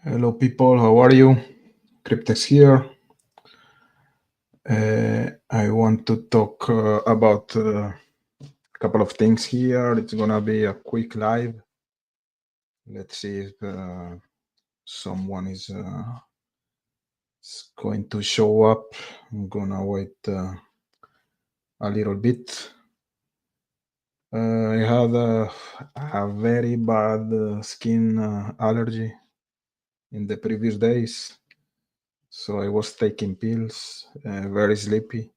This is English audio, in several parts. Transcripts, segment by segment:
Hello, people. How are you? Cryptex here. I want to talk about a couple of things here. It's gonna be a quick live. Let's see if someone is going to show up. I'm gonna wait a little bit. I had a very bad skin allergy in the previous days, so I was taking pills, very sleepy.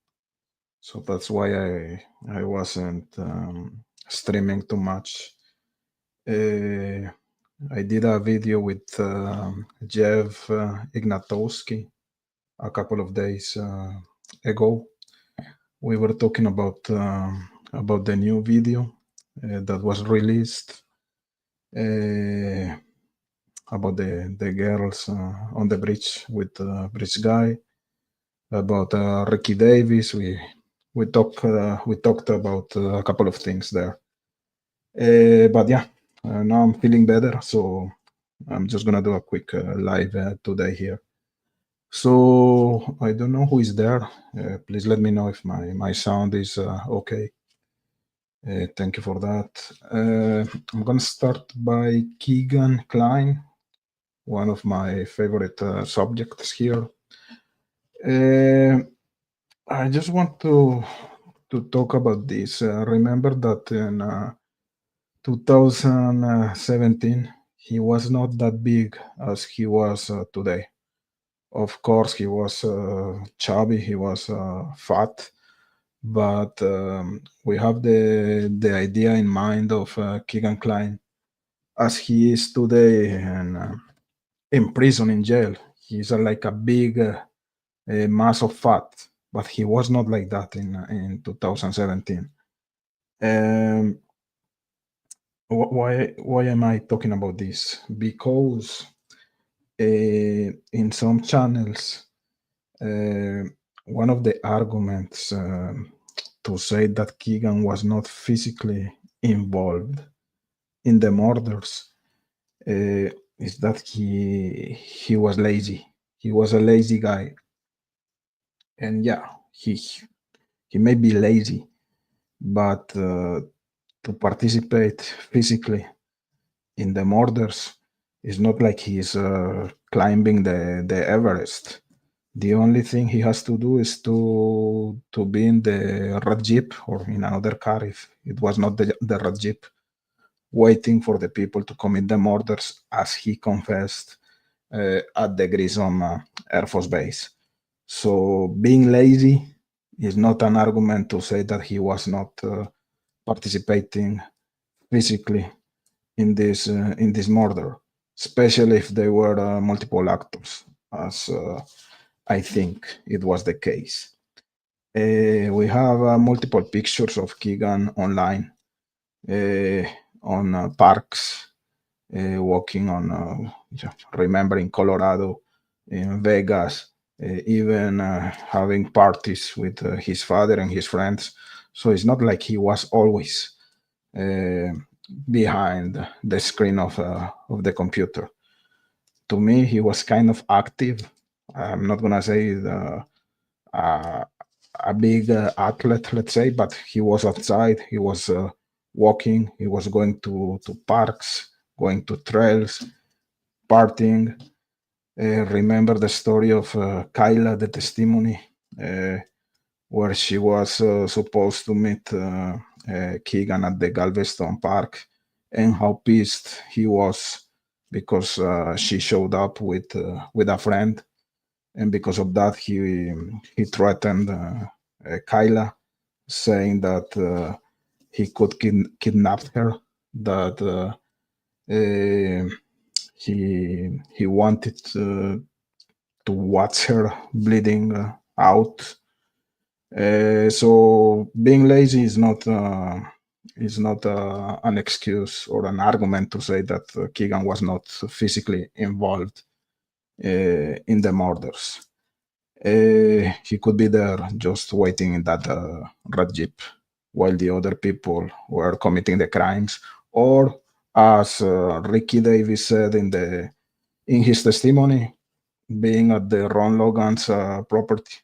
So that's why I wasn't streaming too much. I did a video with Jeff Ignatowski a couple of days ago. We were talking about the new video that was released about the girls on the bridge with bridge guy, about Ricky Davis. We talked about a couple of things there. But yeah, now I'm feeling better, so I'm just gonna do a quick live today here. So I don't know who is there. Please let me know if my sound is okay. Thank you for that. I'm gonna start by Keegan Klein, one of my favorite subjects here. I just want to talk about this. Remember that in 2017, he was not that big as he was today. Of course, he was chubby, he was fat, but we have the idea in mind of Keegan Klein as he is today and in prison, in jail. He's like a big mass of fat, but he was not like that in 2017. Um, why am I talking about this? Because in some channels, uh, one of the arguments to say that Keegan was not physically involved in the murders is that he was lazy. He was a lazy guy, and yeah, he may be lazy, but to participate physically in the murders is not like he's climbing the Everest. The only thing he has to do is to be in the red jeep or in another car if it was not the red jeep, waiting for the people to commit the murders as he confessed at the Grissom Air Force Base. So being lazy is not an argument to say that he was not participating physically in this murder, especially if they were multiple actors, as I think it was the case. We have multiple pictures of Keegan online on parks, walking on, remembering Colorado, in Vegas, even having parties with his father and his friends. So it's not like he was always behind the screen of the computer. To me, he was kind of active. I'm not gonna say a big athlete, let's say, but he was outside. He was walking. He was going to parks, going to trails, partying. Remember the story of Kyla, the testimony, where she was supposed to meet Keegan at the Galveston Park, and how pissed he was because she showed up with a friend, and because of that he threatened Kyla, saying that he could kidnap her, that he wanted to watch her bleeding out. So being lazy is not an excuse or an argument to say that Keegan was not physically involved in the murders. He could be there just waiting in that red jeep while the other people were committing the crimes, or as Ricky Davis said In his testimony, being at the Ron Logan's property,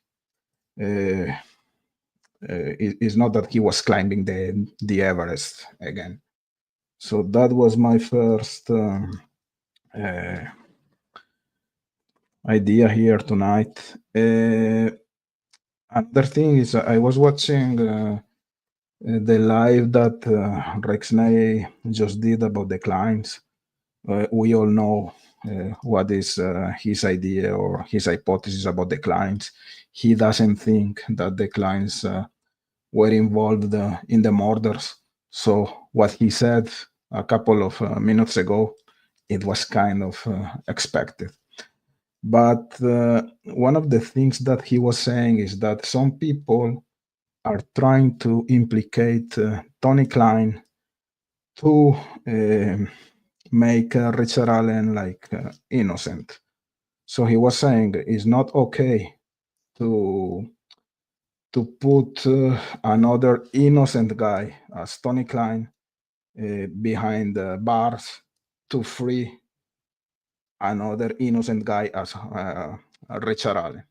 it's not that he was climbing the Everest again. So that was my first idea here tonight. Another thing is I was watching the live that Rexnay just did about the Klines. We all know what is his idea or his hypothesis about the Klines. He doesn't think that the Klines were involved in the murders. So what he said a couple of minutes ago, it was kind of expected. But one of the things that he was saying is that some people are trying to implicate Tony Klein to make Richard Allen like innocent. So he was saying it's not okay to put another innocent guy as Tony Klein behind the bars to free another innocent guy as Richard Allen.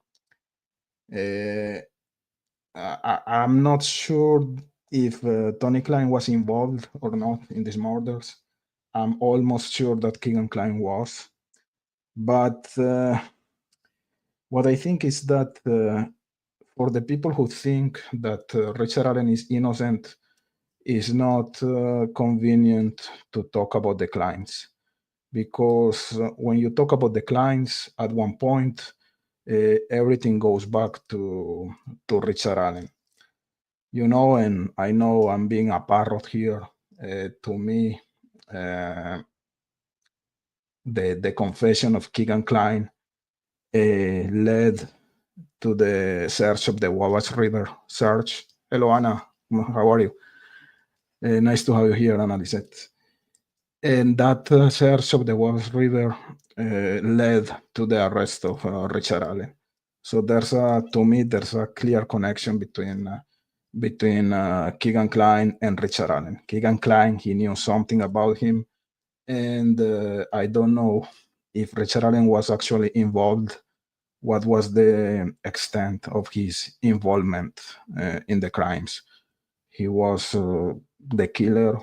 I'm not sure if Tony Klein was involved or not in these murders. I'm almost sure that Keegan Klein was. But what I think is that for the people who think that Richard Allen is innocent, it's not convenient to talk about the Klines. Because when you talk about the Klines, at one point, everything goes back to Richard Allen. You know, and I know I'm being a parrot here. To me, the confession of Keegan Klein led to the search of the Wabash River search. Hello, Anna. How are you? Nice to have you here, Anna Lisette. And that search of the Wabash River led to the arrest of Richard Allen. So to me, there's a clear connection between Keegan Klein and Richard Allen. Keegan Klein, he knew something about him, and I don't know if Richard Allen was actually involved. What was the extent of his involvement in the crimes? He was the killer.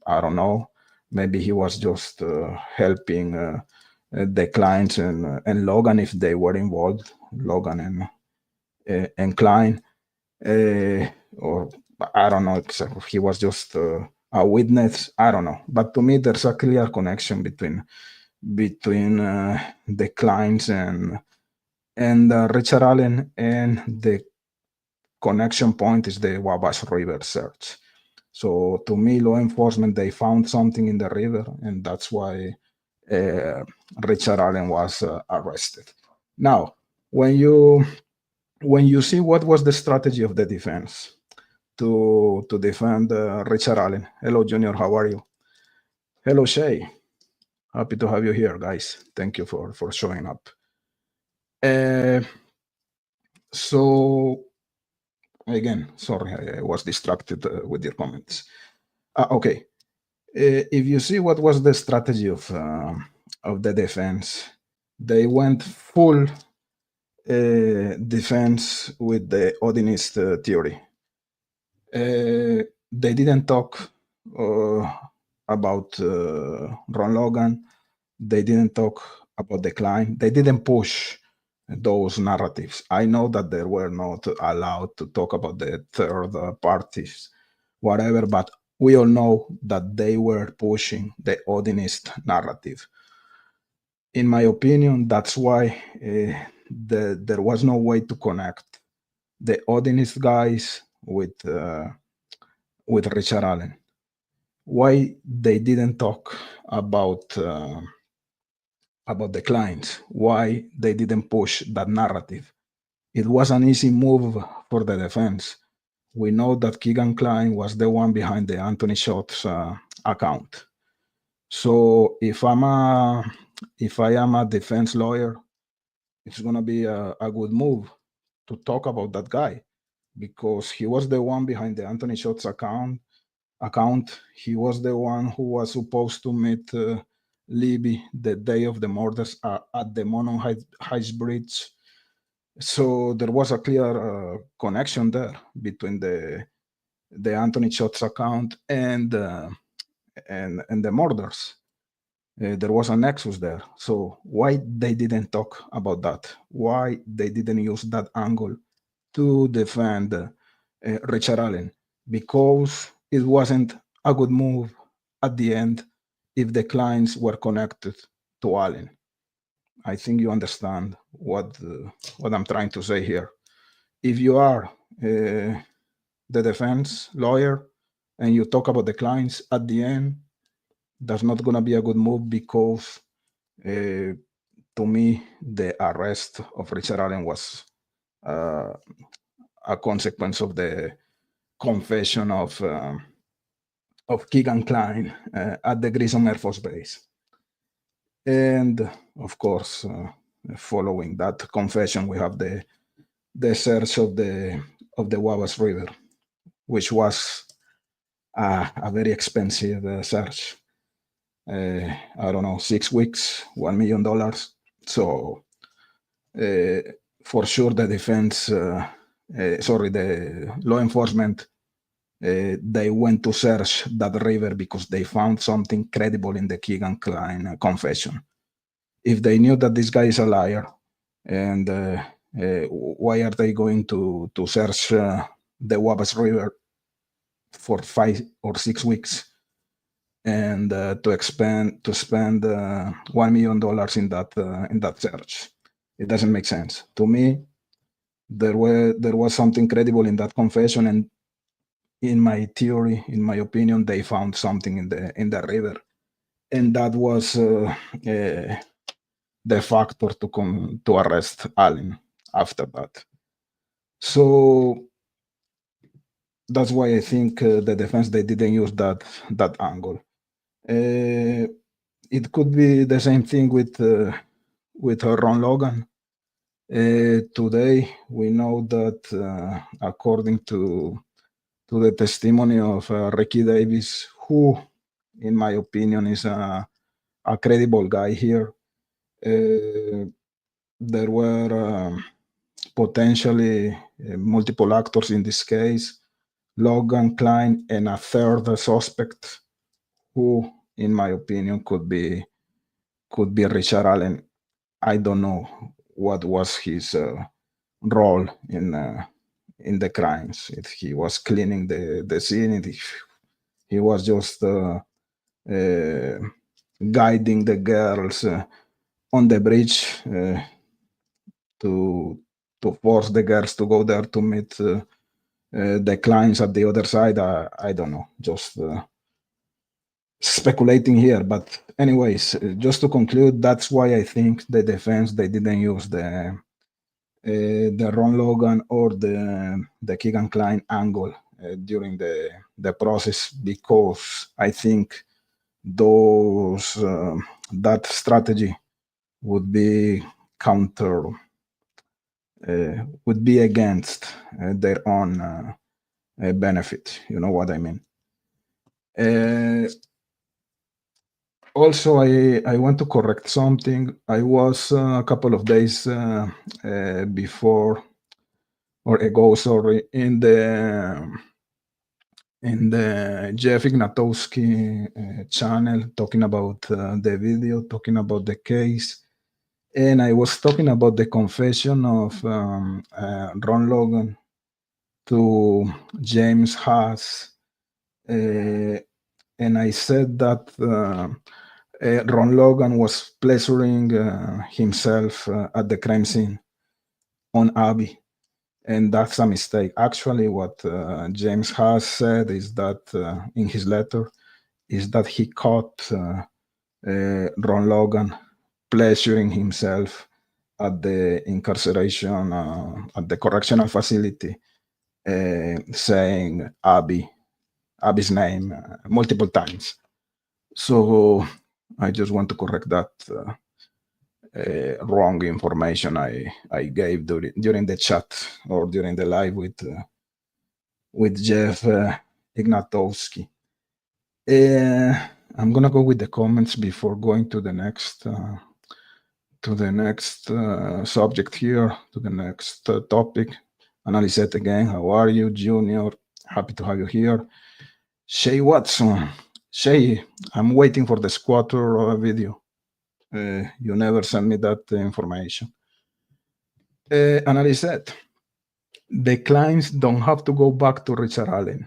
I don't know. Maybe he was just helping the Klines and Logan if they were involved. Logan and Klein. Or I don't know if he was just a witness. I don't know, but to me, there's a clear connection between the Klines and Richard Allen, and the connection point is the Wabash River search. So to me, law enforcement, they found something in the river, and that's why Richard Allen was arrested. Now, when you see what was the strategy of the defense to defend Richard Allen. Hello, Junior. How are you? Hello, Shay. Happy to have you here, guys. Thank you for showing up. So, again, sorry, I was distracted with your comments. Okay. If you see what was the strategy of the defense, they went full defense with the Odinist theory. They didn't talk about Ron Logan. They didn't talk about the Klein. They didn't push those narratives. I know that they were not allowed to talk about the third parties, whatever, but we all know that they were pushing the Odinist narrative. In my opinion, that's why there was no way to connect the Odinist guys with Richard Allen. Why they didn't talk about the Klines? Why they didn't push that narrative? It was an easy move for the defense. We know that Keegan Klein was the one behind the Anthony Shots account. So if I am a defense lawyer, it's gonna be a good move to talk about that guy, because he was the one behind the Anthony Shots account. He was the one who was supposed to meet Libby the day of the murders at the Monon Heights Bridge. So there was a clear connection there between the Anthony Shots account and the murders. There was a nexus there. So why they didn't talk about that? Why they didn't use that angle to defend Richard Allen? Because it wasn't a good move at the end if the Klines were connected to Allen. I think you understand what I'm trying to say here. If you are the defense lawyer and you talk about the Klines at the end, that's not going to be a good move because, to me, the arrest of Richard Allen was a consequence of the confession of Keegan Klein at the Grissom Air Force Base. And of course, following that confession, we have the search of the Wabash River, which was a very expensive search. I don't know, 6 weeks, $1 million. So for sure, the defense, the law enforcement, they went to search that river because they found something credible in the Keegan Klein confession. If they knew that this guy is a liar, and why are they going to search the Wabash River for 5 or 6 weeks and to spend $1 million in that search? It doesn't make sense to me. There was something credible in that confession, and in my theory, in my opinion, they found something in the river, and that was the factor to arrest Allen after that. So that's why I think the defense, they didn't use that angle. It could be the same thing with Ron Logan. Today we know that according to the testimony of Ricky Davis, who, in my opinion, is a credible guy here, there were potentially multiple actors in this case, Logan, Klein, and a third suspect who, in my opinion, could be Richard Allen. I don't know what was his role in the crimes. If he was cleaning the scene, if he was just guiding the girls on the bridge to force the girls to go there to meet the Klines at the other side. I don't know, just speculating here. But anyways, just to conclude, that's why I think the defense, they didn't use the Ron Logan or the Keegan Klein angle during the process, because I think those that strategy would be would be against their own benefit. You know what I mean? Also, I want to correct something. I was a couple of days before or ago, sorry, in the Jeff Ignatowski channel, talking about the video, talking about the case. And I was talking about the confession of Ron Logan to James Haas. And I said that Ron Logan was pleasuring himself at the crime scene on Abby. And that's a mistake. Actually, what James Haas said is that in his letter is that he caught Ron Logan pleasuring himself at the incarceration, at the correctional facility, saying Abby's name multiple times. So I just want to correct that wrong information I gave during the chat or during the live with Jeff Ignatowski. I'm gonna go with the comments before going to the next subject here, to the next topic. Analyze again. How are you, Junior? Happy to have you here. Shay Watson. Shay, I'm waiting for the squatter video. You never sent me that information. Analyze. The Klines don't have to go back to Richard Allen.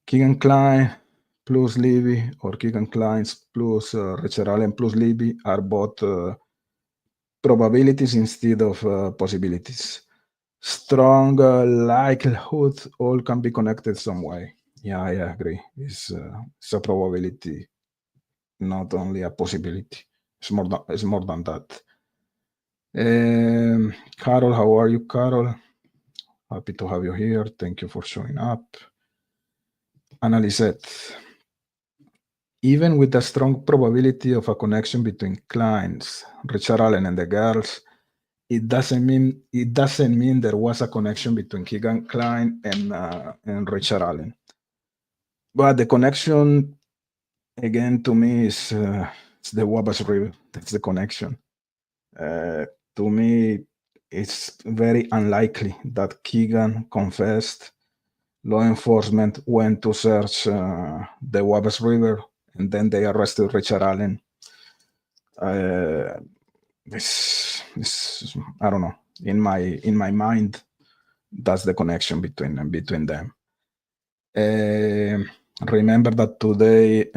Keegan Klein plus Levy, or Keegan Klein plus Richard Allen plus Levy, are both probabilities instead of possibilities. Strong likelihood all can be connected some way. Yeah, I agree. It's a probability, not only a possibility. It's more than that. Carol, how are you, Carol? Happy to have you here. Thank you for showing up. Analyze. Even with the strong probability of a connection between Klines, Richard Allen, and the girls, it doesn't mean there was a connection between Keegan Klein and Richard Allen. But the connection, again, to me, is it's the Wabash River. That's the connection. To me, it's very unlikely that Keegan confessed. Law enforcement went to search the Wabash River, and then they arrested Richard Allen. This I don't know. In my mind, that's the connection between them. Remember that today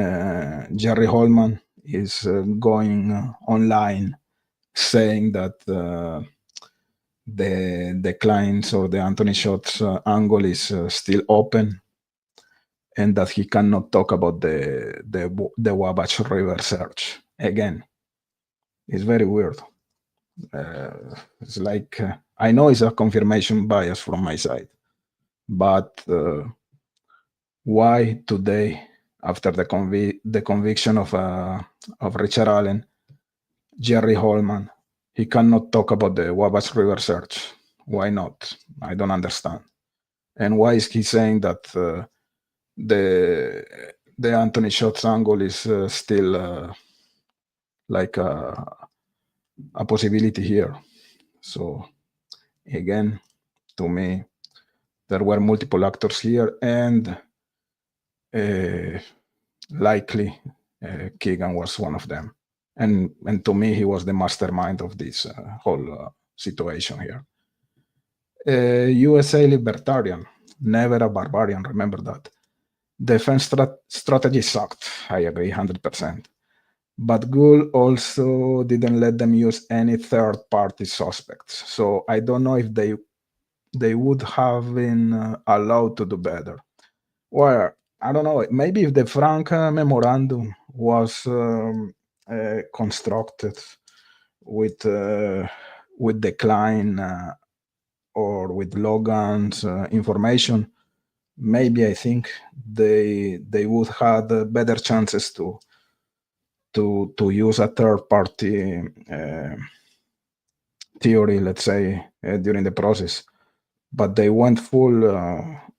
Jerry Holman is going online saying that the Klines or the Anthony Shots angle is still open, and that he cannot talk about the Wabash River search again. It's very weird. It's like I know it's a confirmation bias from my side, but why today, after the conviction of Richard Allen, Jerry Holman, he cannot talk about the Wabash River search? Why not? I don't understand. And why is he saying that the Anthony Shots angle is still like a possibility here? So again, to me, there were multiple actors here, and likely Keegan was one of them. And to me, he was the mastermind of this whole situation here. USA libertarian, never a barbarian, remember that. Defense strategy sucked, I agree 100%. But Gould also didn't let them use any third-party suspects. So I don't know if they would have been allowed to do better. Well, I don't know. Maybe if the Frank memorandum was constructed with the Klein or with Logan's information, maybe I think they would have better chances to use a third party theory, let's say, during the process. But they went full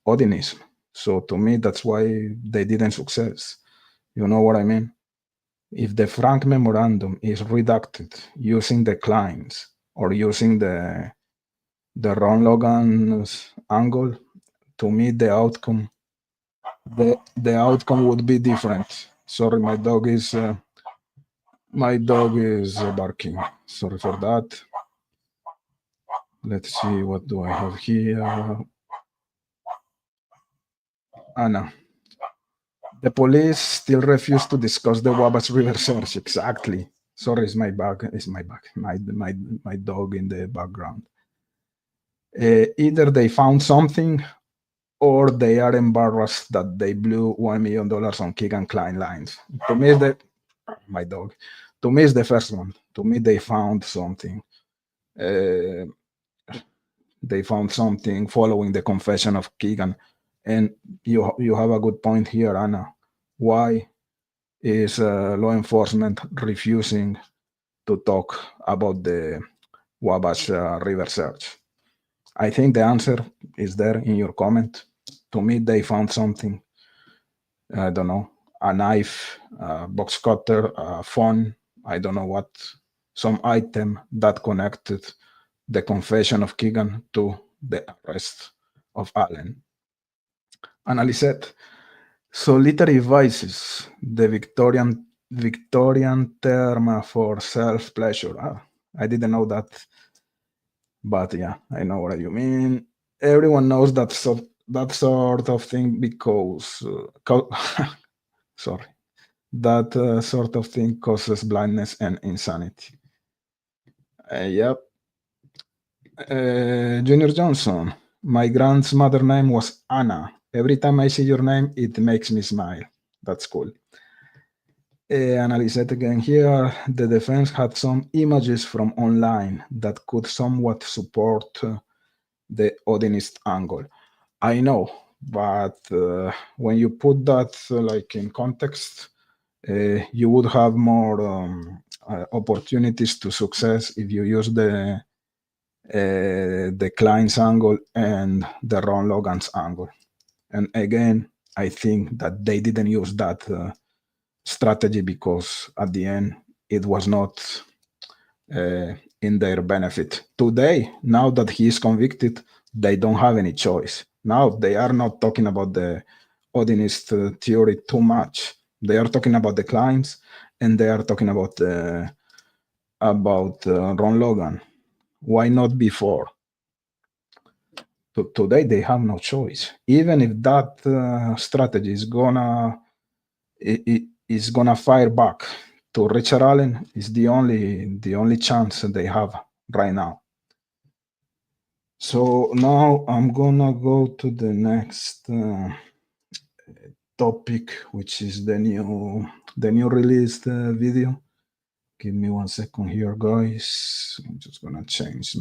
Odinism. So to me, that's why they didn't success. You know what I mean? If the Frank memorandum is redacted using the Klines or using the Ron Logan's angle, to me the outcome would be different. Sorry, my dog is barking. Sorry for that. Let's see, what do I have here? Anna. The police still refuse to discuss the Wabash River search. Exactly. Sorry, it's my dog in the background. Either they found something, or they are embarrassed that they blew $1 million on Keegan Klein lines. To me, my dog. To me, it's the first one. To me, they found something. They found something following the confession of Keegan. And you have a good point here, Anna. Why is law enforcement refusing to talk about the Wabash River search? I think the answer is there in your comment. To me, they found something. I don't know. a knife, a box cutter, a phone, I don't know what, some item that connected the confession of Keegan to the arrest of Allen. Analyzed solitary vices, the Victorian term for self pleasure. I didn't know that, but yeah, I know what you mean. Everyone knows that sort of thing because sorry, that sort of thing causes blindness and insanity. Yep. Junior Johnson. My grandmother's name was Anna. Every time I see your name, it makes me smile. That's cool. Analyze it again here. The defense had some images from online that could somewhat support the Odinist angle. I know, but when you put that like in context, you would have more opportunities to success if you use the Klines angle and the Ron Logan's angle. And again, I think that they didn't use that strategy because at the end it was not in their benefit. Today, now that he is convicted, they don't have any choice. Now they are not talking about the Odinist theory too much. They are talking about the Klines and they are talking about Ron Logan. Why not before? Today they have no choice. Even if that strategy is gonna fire back to Richard Allen, is the only chance they have right now. So now I'm gonna go to the next topic, which is the new released video. Give me 1 second here, guys. I'm just gonna change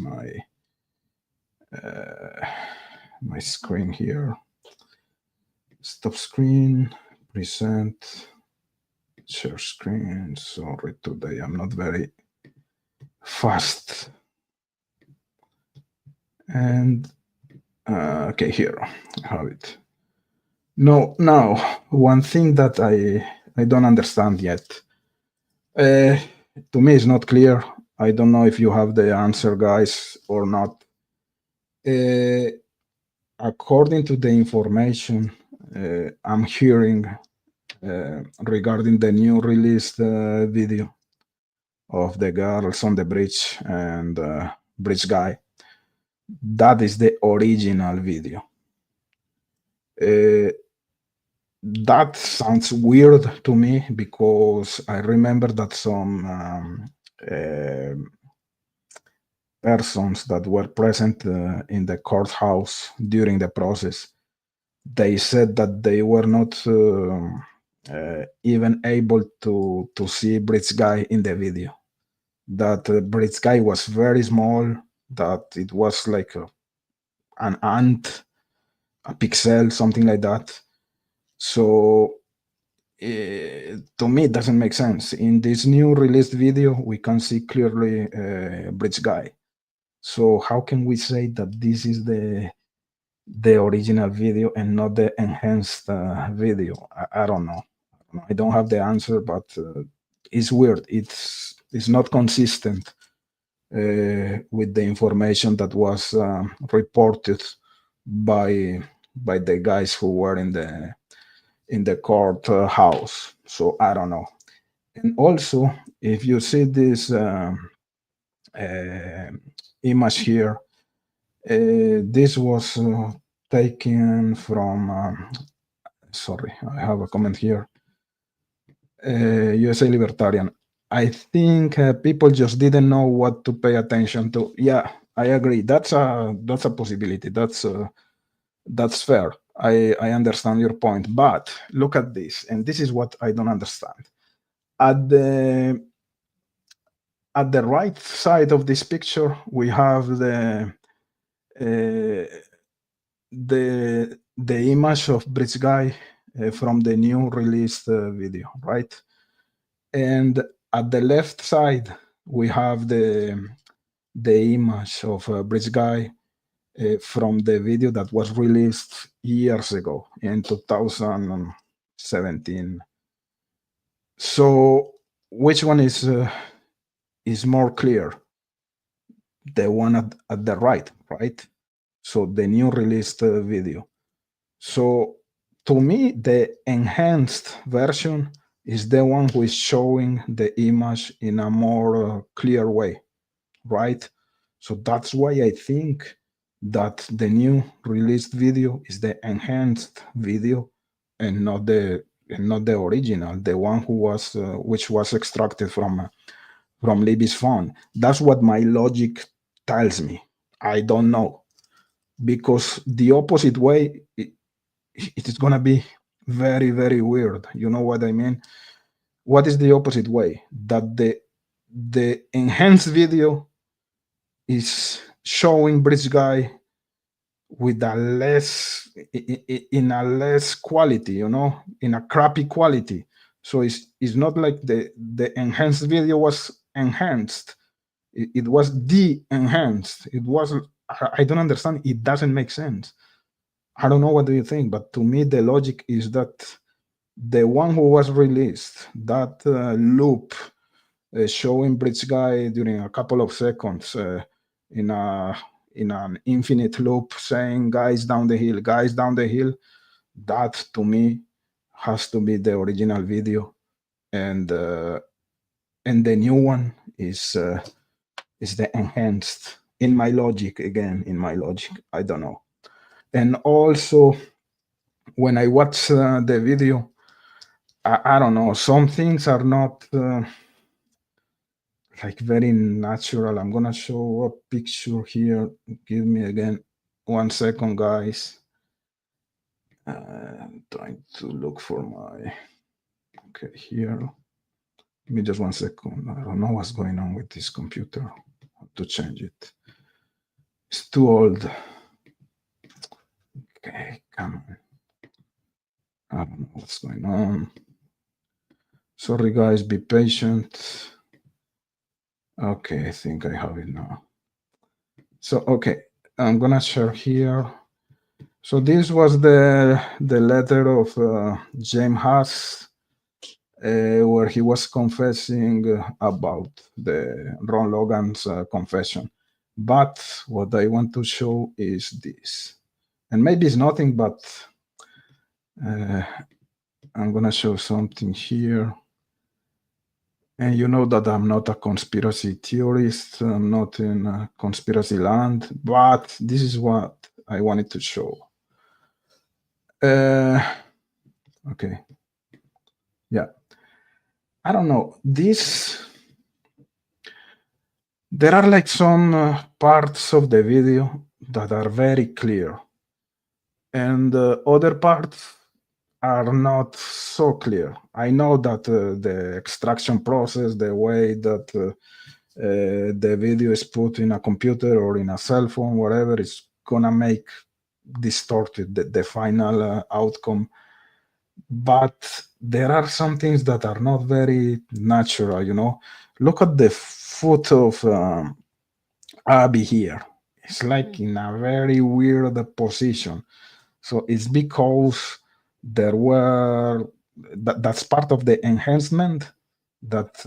my screen here. Stop screen, present, share screen. Sorry, today I'm not very fast. And okay, here I have it. No, now one thing that I don't understand yet. To me, it's not clear. I don't know if you have the answer, guys, or not. According to the information I'm hearing regarding the new released video of the girls on the bridge and bridge guy, that is the original video. That sounds weird to me because I remember that some persons that were present in the courthouse during the process, they said that they were not even able to see Bridge Guy in the video. That Bridge Guy was very small, that it was like an ant, a pixel, something like that. So to me, it doesn't make sense. In this new released video, we can see clearly Bridge Guy. So how can we say that this is the original video and not the enhanced video? I don't know. I don't have the answer, but it's weird. It's not consistent with the information that was reported by the guys who were in the court house. So I don't know. And also, if you see this image here, this was taken from. Sorry, I have a comment here. USA Libertarian. I think people just didn't know what to pay attention to. Yeah, I agree. That's a possibility. That's fair. I understand your point, but look at this, and this is what I don't understand. At the right side of this picture, we have the image of Bridge Guy from the new released video, right? And at the left side, we have the image of Bridge Guy from the video that was released years ago in 2017. So which one is more clear? The one at the right? So the new released video. So to me, the enhanced version is the one who is showing the image in a more clear way, right? So that's why I think that the new released video is the enhanced video and not the original, the one who was which was extracted from Libby's phone. That's what my logic tells me. I don't know, because the opposite way, it is gonna be very very weird. You know what I mean? What is the opposite way? That the enhanced video is showing Bridge Guy with a less in a less quality, in a crappy quality. So it's not like the enhanced video was enhanced. It was de-enhanced. It wasn't. I don't understand. It doesn't make sense. I don't know, what do you think, but to me the logic is that the one who was released, that loop showing Bridge Guy during a couple of seconds in a in an infinite loop saying guys down the hill, guys down the hill, that to me has to be the original video, and the new one is the enhanced, in my logic. Again, in my logic, I don't know. And also, when I watch the video, I don't know, some things are not like very natural. I'm gonna show a picture here. Give me again 1 second, guys. I'm trying to look for my, okay, here. Give me just 1 second. I don't know what's going on with this computer. I have to change it. It's too old. Okay, come on. I don't know what's going on. Sorry, guys, be patient. Okay, I think I have it now. So, okay, I'm gonna share here. So this was the letter of James Haas, where he was confessing about the Ron Logan's confession. But what I want to show is this, and maybe it's nothing, but I'm gonna show something here. And you know that I'm not a conspiracy theorist. I'm not in conspiracy land, but this is what I wanted to show. Okay. Yeah. I don't know. There are like some parts of the video that are very clear, and other parts are not so clear. I know that the extraction process, the way that the video is put in a computer or in a cell phone, whatever, is gonna make distorted the final outcome. But there are some things that are not very natural. Look at the foot of Abby here. It's like in a very weird position. So it's because that's part of the enhancement, that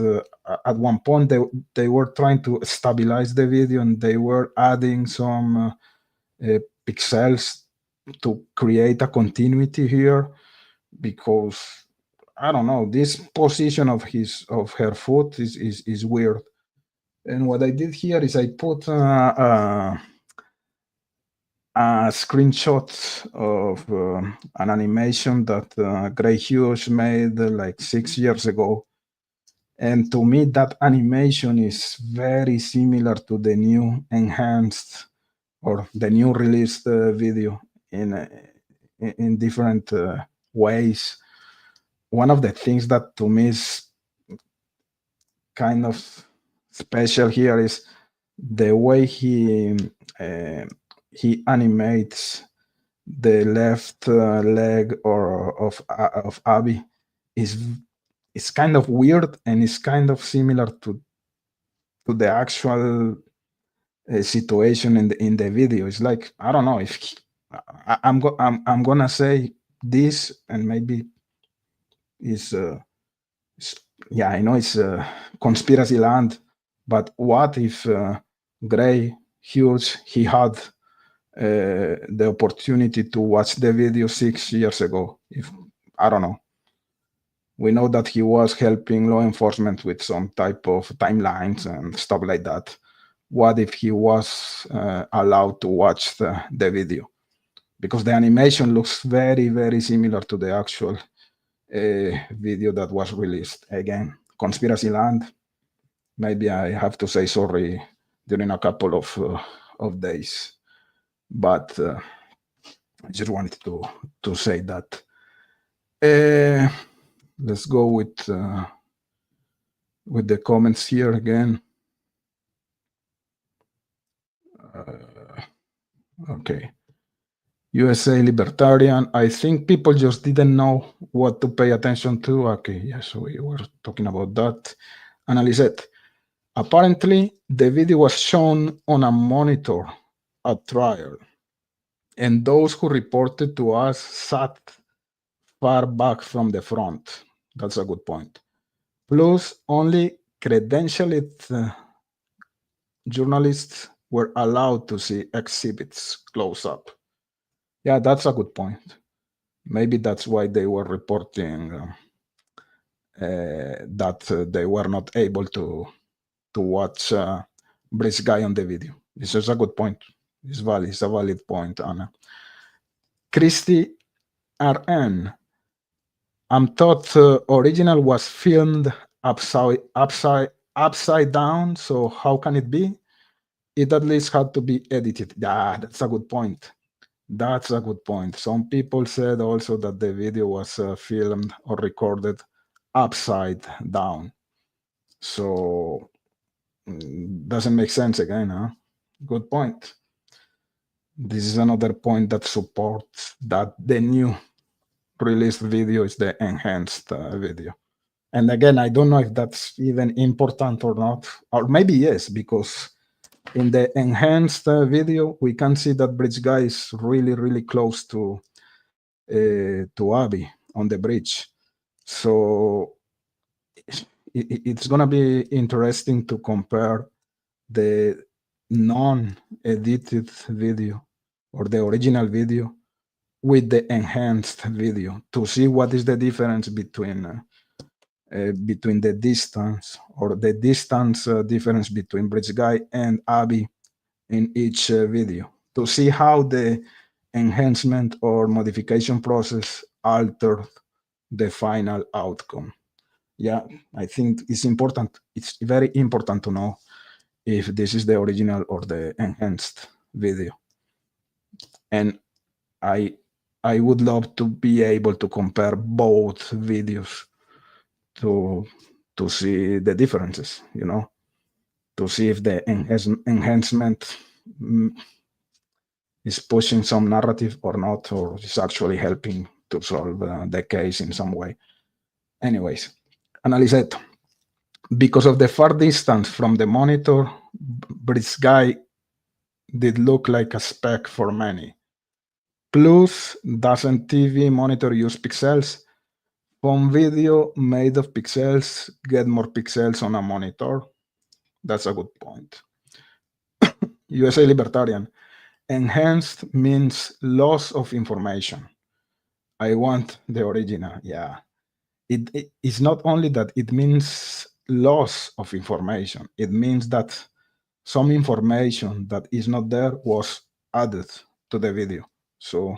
at one point they were trying to stabilize the video, and they were adding some pixels to create a continuity here, because I don't know, this position of her foot is weird. And what I did here is I put a screenshot of an animation that Gray Hughes made like 6 years ago. And to me, that animation is very similar to the new enhanced or the new released video in different ways. One of the things that to me is kind of special here is the way he animates the left leg of Abby. It's kind of weird, and it's kind of similar to the actual situation in the video. It's like, I don't know if I'm gonna say this, and maybe is yeah, I know it's conspiracy land, but what if Gray Hughes he had the opportunity to watch the video 6 years ago? If I don't know, we know that he was helping law enforcement with some type of timelines and stuff like that. What if he was allowed to watch the video? Because the animation looks very, very similar to the actual video that was released. Again, conspiracy land. Maybe I have to say sorry during a couple of days, but I just wanted to say that. Let's go with the comments here again. Okay. USA Libertarian. I think people just didn't know what to pay attention to. Okay, yes, we were talking about that. Analyzet. Apparently, the video was shown on a monitor at trial, and those who reported to us sat far back from the front. That's a good point. Plus, only credentialed journalists were allowed to see exhibits close up. Yeah, that's a good point. Maybe that's why they were reporting that they were not able to watch Bridge Guy on the video. This is a good point. It's valid. It's a valid point, Anna. Christy RN. I'm thought original was filmed upside down. So how can it be? It at least had to be edited. Yeah, that's a good point. That's a good point. Some people said also that the video was filmed or recorded upside down. So doesn't make sense again, huh? Good point. This is another point that supports that the new released video is the enhanced video. And again, I don't know if that's even important or not, or maybe yes, because in the enhanced video, we can see that bridge guy is really, really close to Abby on the bridge. So it's gonna be interesting to compare the non-edited video or the original video with the enhanced video to see what is the difference between the distance or the distance difference between Bridge Guy and Abby in each video to see how the enhancement or modification process altered the final outcome. Yeah, I think it's important. It's very important to know if this is the original or the enhanced video. And I would love to be able to compare both videos to see the differences, to see if the enhancement is pushing some narrative or not, or is actually helping to solve the case in some way. Anyways, Analyzet. Because of the far distance from the monitor, Bridge Guy did look like a speck for many. Plus, doesn't TV monitor use pixels? Home video made of pixels get more pixels on a monitor. That's a good point. USA Libertarian. Enhanced means loss of information. I want the original. Yeah. It is not only that it means loss of information, it means that some information that is not there was added to the video. So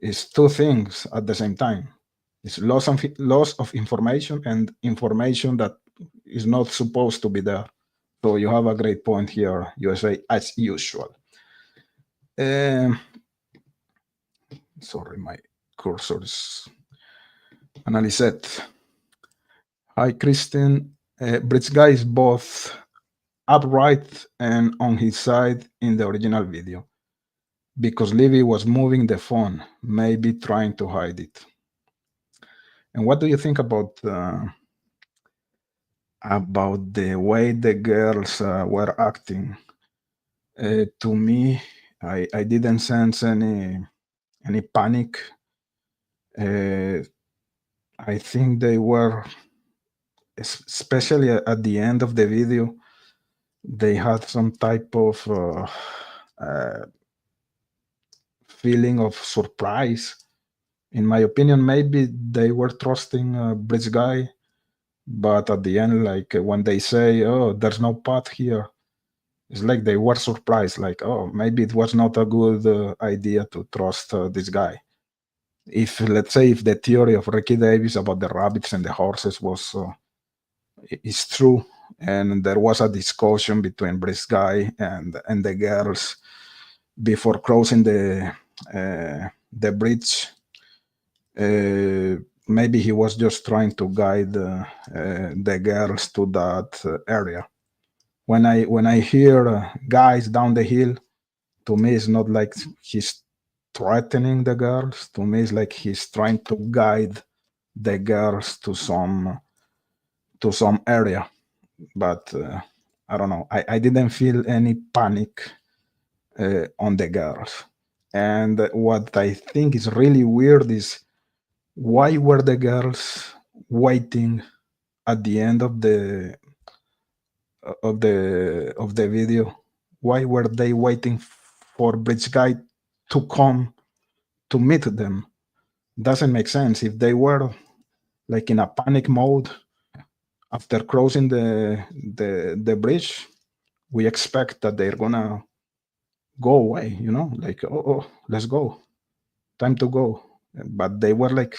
it's two things at the same time. It's loss of information and information that is not supposed to be there. So you have a great point here, USA, as usual. Sorry, my cursor is Analyzet. Hi, Kristen. Bridge Guy is both upright and on his side in the original video because Livy was moving the phone, maybe trying to hide it. And what do you think about the way the girls were acting? To me, I didn't sense any panic. I think they were especially at the end of the video, they had some type of uh, feeling of surprise. In my opinion, maybe they were trusting Bridge Guy, but at the end, like when they say, "Oh, there's no path here," it's like they were surprised, like, "Oh, maybe it was not a good idea to trust this guy." If, let's say, if the theory of Ricky Davis about the rabbits and the horses was is true, and there was a discussion between Bridge Guy and the girls before crossing the bridge. Maybe he was just trying to guide the girls to that area. When I hear guys down the hill, to me it's not like he's threatening the girls. To me it's like he's trying to guide the girls to some area. But I don't know. I didn't feel any panic on the girls. And what I think is really weird is, why were the girls waiting at the end of the video? Why were they waiting for Bridge Guy to come to meet them? Doesn't make sense. If they were like in a panic mode after crossing the bridge, we expect that they're gonna go away, like, oh, let's go, time to go. But they were like,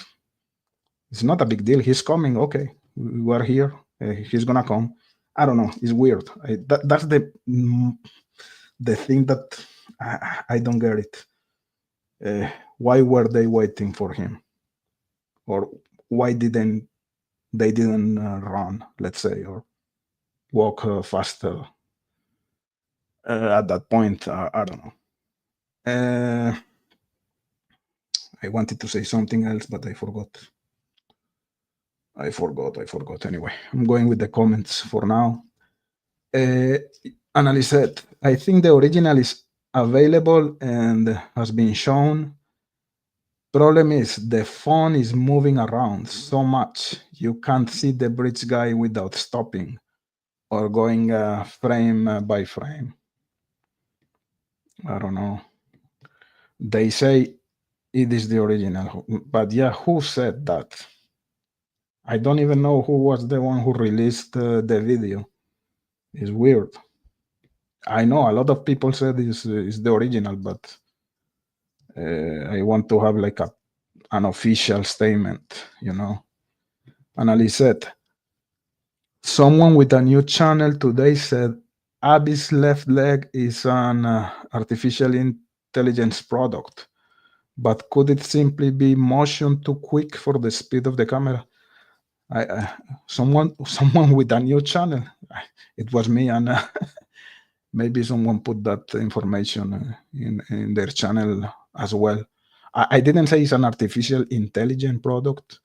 it's not a big deal, he's coming, okay, we are here, he's gonna come. I don't know, it's weird. That's the thing that I don't get it. Why were they waiting for him? Or why didn't run, let's say, or walk faster at that point? I don't know. I wanted to say something else, but I forgot. Anyway, I'm going with the comments for now. Annalise said, I think the original is available and has been shown. Problem is, the phone is moving around so much you can't see the Bridge Guy without stopping or going frame by frame. I don't know. They say it is the original, but yeah, who said that? I don't even know who was the one who released the video. It's weird. I know a lot of people said it's the original, but I want to have like an official statement, Annalise said, someone with a new channel today said Abby's left leg is an artificial intelligence product, but could it simply be motion too quick for the speed of the camera? Someone with a new channel. It was me, and maybe someone put that information in their channel as well. I didn't say it's an artificial intelligent product.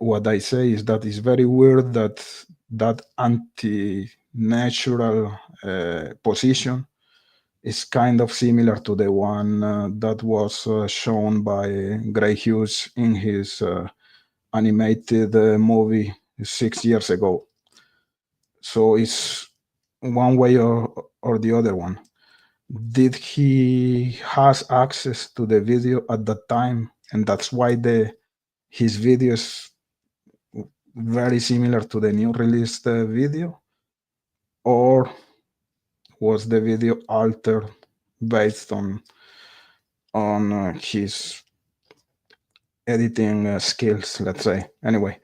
What I say is that it's very weird that anti-natural position is kind of similar to the one that was shown by Gray Hughes in his animated movie 6 years ago. So it's one way or the other one. Did he has access to the video at that time, and that's why his video is very similar to the new released video? Or was the video altered based on his editing skills, let's say? Anyway,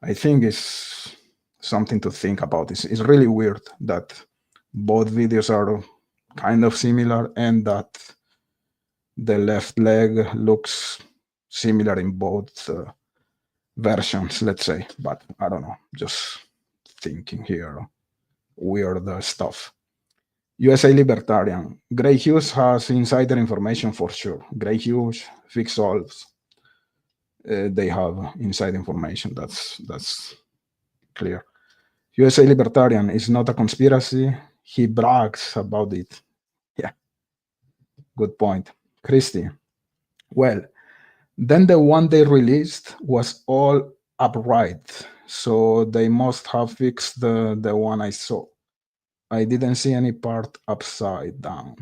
I think it's something to think about. It's really weird that both videos are kind of similar and that the left leg looks similar in both versions, let's say. But I don't know, just thinking here, weird stuff. USA Libertarian. Gray Hughes has insider information for sure. Gray Hughes, Fix Solves, they have inside information. That's clear. USA Libertarian is not a conspiracy. He brags about it. Yeah, good point. Christy. Well, then the one they released was all upright. so they must have fixed the one I saw. I didn't see any part upside down.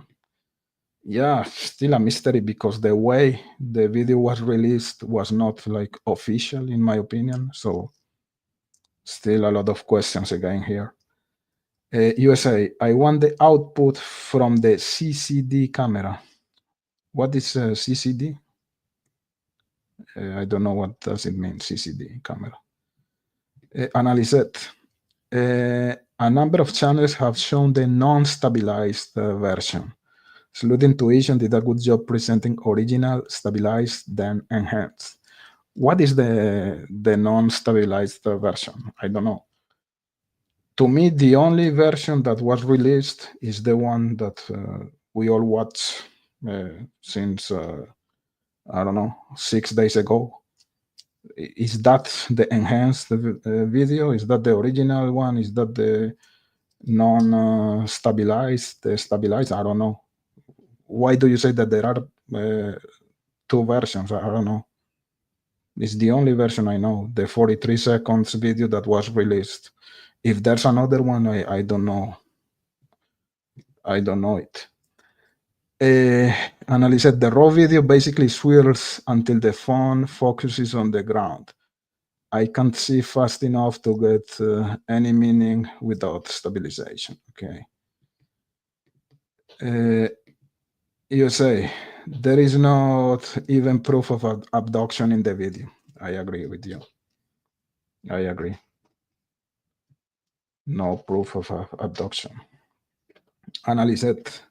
Yeah, still a mystery because the way the video was released was not like official, in my opinion. So still a lot of questions again here. USA, I want the output from the CCD camera. What is CCD? I don't know what does it mean, CCD camera. Analyzed. A number of channels have shown the non-stabilized version. Sleuth Intuition did a good job presenting original, stabilized, then enhanced. What is the non-stabilized version? I don't know. To me, the only version that was released is the one that we all watch since, I don't know, 6 days ago. Is that the enhanced video? Is that the original one? Is that the non-stabilized, stabilized? I don't know. Why do you say that there are two versions? I don't know. It's the only version I know, the 43 seconds video that was released. If there's another one, I don't know. I don't know it. Analyze the raw video basically swirls until the phone focuses on the ground. I can't see fast enough to get any meaning without stabilization. Okay. You say there is not even proof of abduction in the video. I agree with you. I agree. No proof of abduction. Analyze it.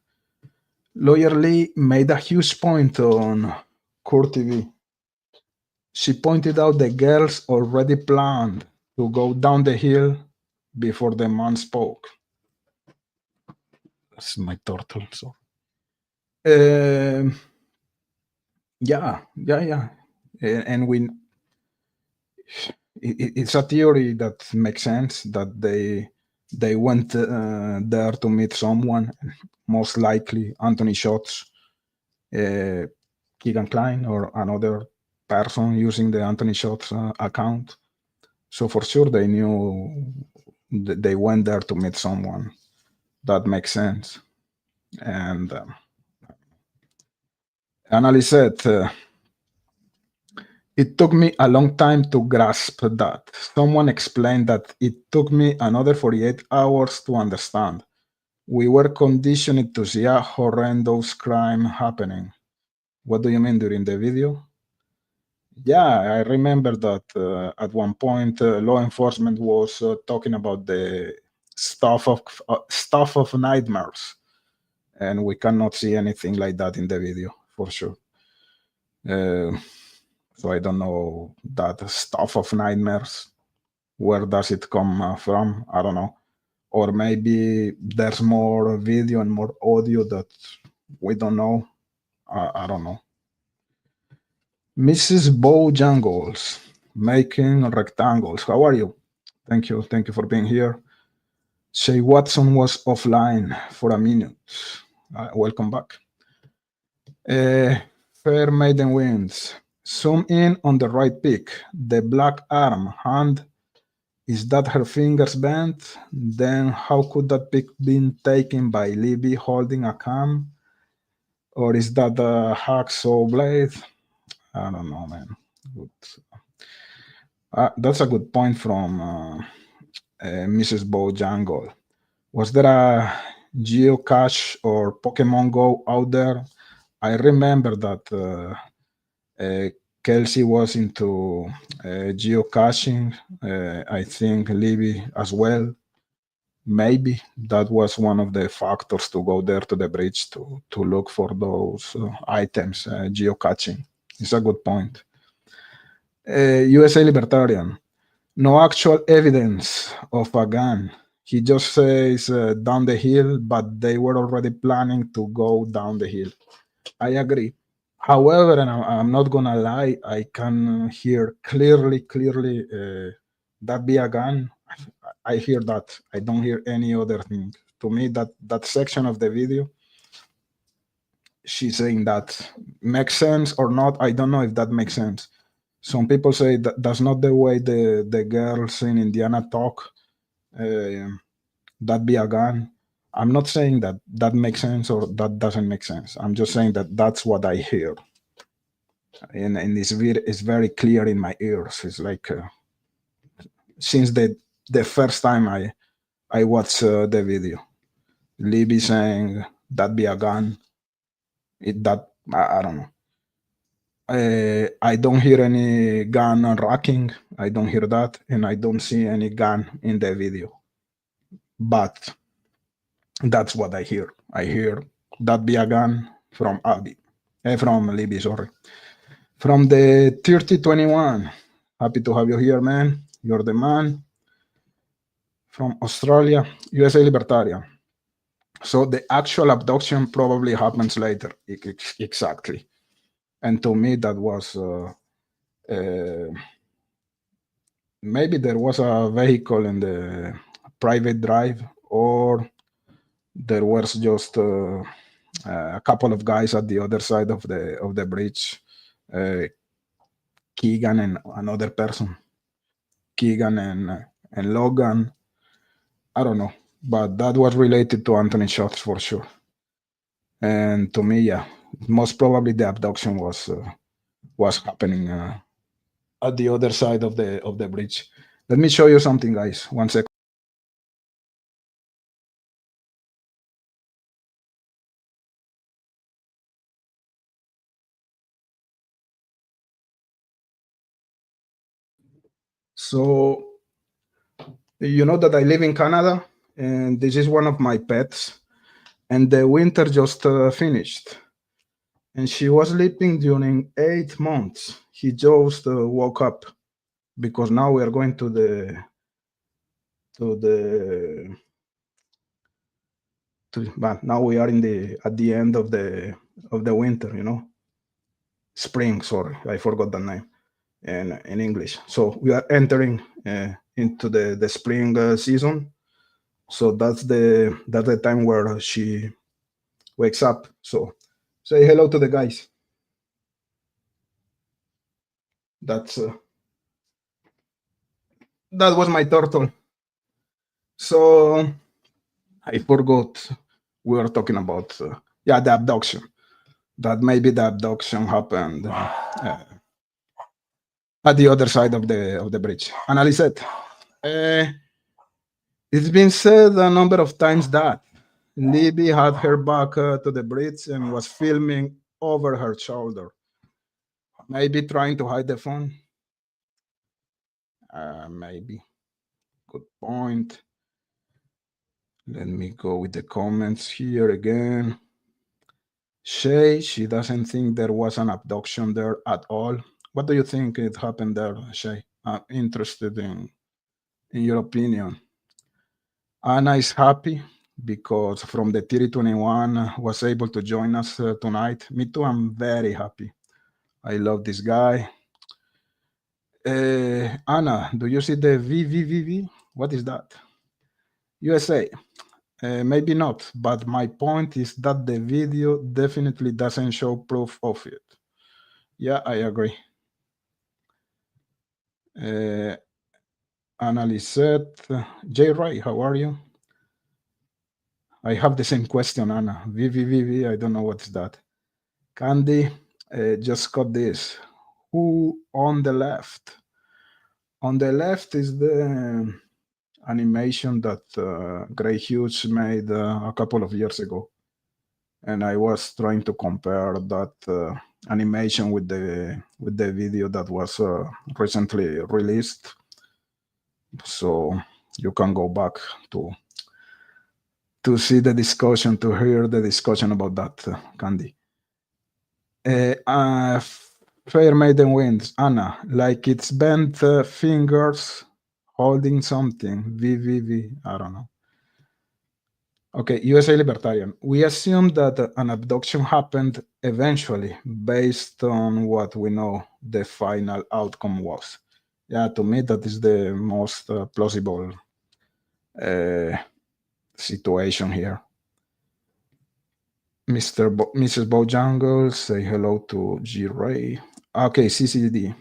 Lawyer Lee made a huge point on Court TV. She pointed out the girls already planned to go down the hill before the man spoke. That's my turtle. So, yeah. And it's a theory that makes sense that they went there to meet someone, most likely Anthony Shots, Keegan Klein, or another person using the Anthony Shots account. So for sure they knew they went there to meet someone. That makes sense. And Annalise said, it took me a long time to grasp that. Someone explained that it took me another 48 hours to understand. We were conditioned to see a horrendous crime happening. What do you mean during the video? Yeah, I remember that at one point law enforcement was talking about the stuff of nightmares, and we cannot see anything like that in the video for sure. So I don't know that stuff of nightmares. Where does it come from? I don't know. Or maybe there's more video and more audio that we don't know. I don't know. Mrs. Bojangles, making rectangles. How are you? Thank you for being here. Shay Watson was offline for a minute. Welcome back. Fair Maiden wins. Zoom in on the right pic. The black arm, hand. Is that her fingers bent? Then how could that pic been taken by Libby holding a cam? Or is that a hacksaw blade? I don't know, man. That's a good point from Mrs. Bojangle. Was there a geocache or Pokemon Go out there? I remember that Kelsey was into geocaching. I think Libby as well. Maybe that was one of the factors to go there to the bridge to look for those items, geocaching. It's a good point. USA Libertarian. No actual evidence of a gun. He just says down the hill, but they were already planning to go down the hill. I agree. However, and I'm not gonna lie, I can hear clearly that be a gun. I hear that. I don't hear any other thing. To me, that section of the video, she's saying that makes sense or not. I don't know if that makes sense. Some people say that that's not the way the girls in Indiana talk. Uh, that be a gun. I'm not saying that that makes sense or that doesn't make sense. I'm just saying that that's what I hear, and it's very clear in my ears. It's like since the first time I watched the video, Libby saying that be a gun. That I don't know. I don't hear any gun rocking. I don't hear that, and I don't see any gun in the video. But that's what I hear. I hear that be a gun from Abby, from Libby. Sorry, from the 3021. Happy to have you here, man. You're the man from Australia, USA Libertarian. So the actual abduction probably happens later. Exactly. And to me, that was maybe there was a vehicle in the private drive, or there was just a couple of guys at the other side of the bridge. Keegan and another person. Keegan and Logan. I don't know, but that was related to Anthony Shots for sure. And to me, yeah, most probably the abduction was happening at the other side of the bridge. Let me show you something, guys. 1 second. So you know that I live in Canada, and this is one of my pets. And the winter just finished, and she was sleeping during 8 months. He just woke up because now we are going to the but now we are in the at the end of the winter, you know, spring. Sorry, I forgot the name in English. So we are entering into the spring season. So that's the time where she wakes up. So say hello to the guys. That's that was my turtle. So I forgot we were talking about yeah, the abduction. That maybe the abduction happened at the other side of the bridge. Analyzed. Uh, it's been said a number of times that Libby had her back to the bridge and was filming over her shoulder, maybe trying to hide the phone. Maybe. Good point. Let me go with the comments here again. Shay, she doesn't think there was an abduction there at all. What do you think it happened there, Shay? I'm interested in your opinion. Anna is happy because from the 3021 was able to join us tonight. Me too, I'm very happy. I love this guy. Anna, do you see the VVVV? What is that? USA. Maybe not, but my point is that the video definitely doesn't show proof of it. Yeah, I agree. Anna Lisette. J. Ray, how are you? I have the same question, Anna. VVVV, I don't know what's that. Candy, just got this. Who on the left? On the left is the animation that Gray Hughes made a couple of years ago. And I was trying to compare that animation with the video that was recently released. So you can go back to see the discussion, to hear the discussion about that, Candy. Fair Maiden wins. Anna, like it's bent fingers holding something. VVV, I don't know. Okay, USA Libertarian. We assume that an abduction happened eventually based on what we know the final outcome was. Yeah, to me, that is the most plausible situation here. Mrs. Bojangles, say hello to G. Ray. Okay, CCD.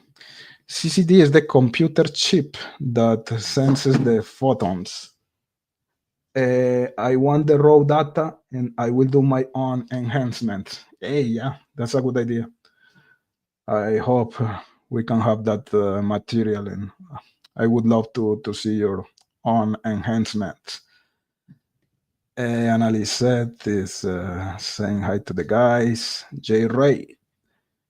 CCD is the computer chip that senses the photons. I want the raw data and I will do my own enhancement. Hey, yeah, that's a good idea. I hope we can have that material, and I would love to see your own enhancement. Annalise is saying hi to the guys. J Ray,